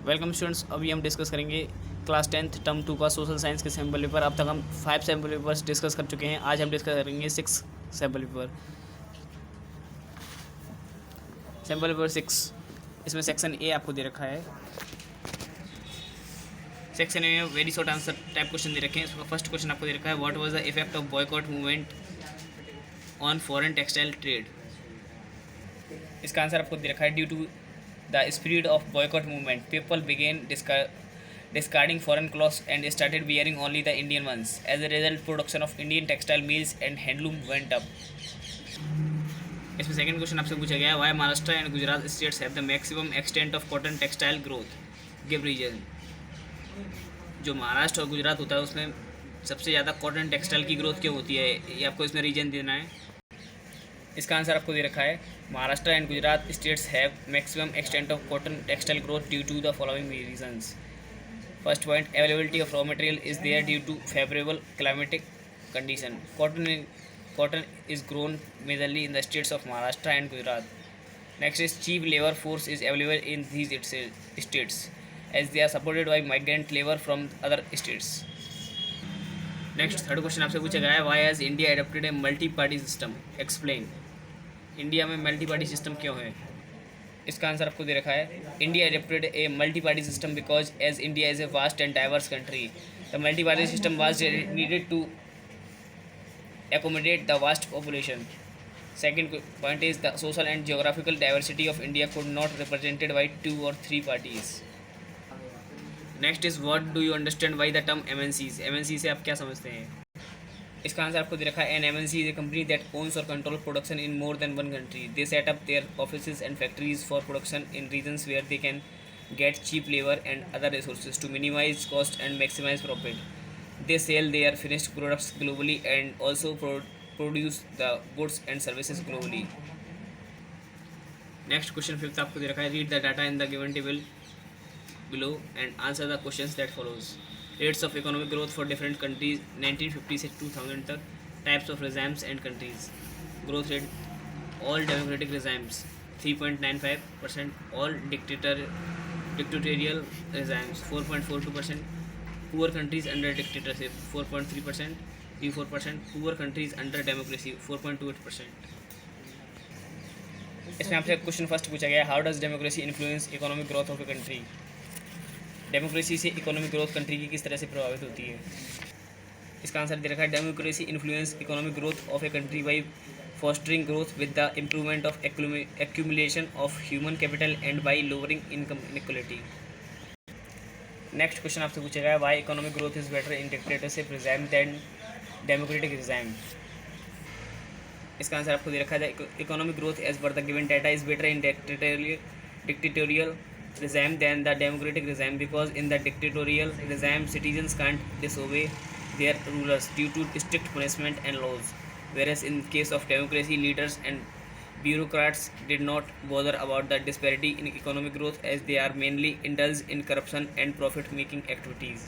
Welcome students. अभी हम discuss करेंगे क्लास 10th टर्म 2 का सोशल साइंस के सैम्पल पेपर। अब तक हम 5 सैम्पल पेपर्स डिस्कस कर चुके हैं। आज हम डिस्कस करेंगे 6 सैम्पल पेपर। सैम्पल पेपर 6, इसमें सेक्शन ए आपको दे रखा है। सेक्शन ए में very short answer type question दे रखे हैं। इसका फर्स्ट क्वेश्चन आपको दे रखा है, what was the effect of boycott movement on foreign textile trade. इसका आंसर आपको दे रखा है, due to the spirit of boycott movement, people began discarding foreign clothes and started wearing only the Indian ones. As a result, production of Indian textile mills and handloom went up. इसमें second question आपसे पूछा गया है, why Maharashtra and Gujarat states have the maximum extent of cotton textile growth, give reason. जो महाराष्ट्र और गुजरात होता है उसमें सबसे ज़्यादा कॉटन टेक्सटाइल की ग्रोथ क्यों होती है, ये आपको इसमें रीजन देना है। इसका आंसर आपको दे रखा है, Maharashtra and Gujarat states have maximum extent of cotton textile growth due to the following reasons. First point, availability of raw material is there due to favourable climatic condition. Cotton is grown majorly in the states of Maharashtra and Gujarat. Next is cheap labour force is available in these states as they are supported by migrant labour from other states. Next third question आपसे पूछा गया है, why has India adopted a multi party system, explain. India में multi party system क्यों है? इसका answer आपको दे रखा है, India adopted a multi party system because as India is a vast and diverse country the multi party system was needed to accommodate the vast population. Second point is the social and geographical diversity of India could not represented by 2 or 3 parties. Next is what do you understand by the term MNCs? MNC से आप क्या समझते हैं? इसका answer आपको दे रखा है, N MNC is a company that owns or control production in more than one country. They set up their offices and factories for production in regions where they can get cheap labor and other resources to minimize cost and maximize profit. They sell their finished products globally and also produce the goods and services globally. Next question fifth आपको दे रखा है, read the data in the given table below and answer the questions that follows. Rates of economic growth for different countries 1950 से 2000 तक. Types of regimes and countries. Growth rate, all democratic regimes 3.95%, all dictatorial regimes 4.42%, poor countries under dictatorship 4.3%, 4%, poor countries under democracy 4.28%. इसमें आपसे question first पूछा गया, how does democracy influence economic growth of a country. Democracy से economic growth country की किस तरह से प्रभावित होती है। इसका आंसर दे रखा है, democracy influence economic growth of a country by fostering growth with the improvement of accumulation of human capital and by lowering income inequality. Next question आपसे पूछा गया, why economic growth is better in dictatorship regime than democratic regime. इसका answer आपको दे रखा है, economic growth as per the given data is better in dictatorial regime than the democratic regime because in the dictatorial regime citizens can't disobey their rulers due to strict punishment and laws, whereas in case of democracy leaders and bureaucrats did not bother about the disparity in economic growth as they are mainly indulged in corruption and profit making activities.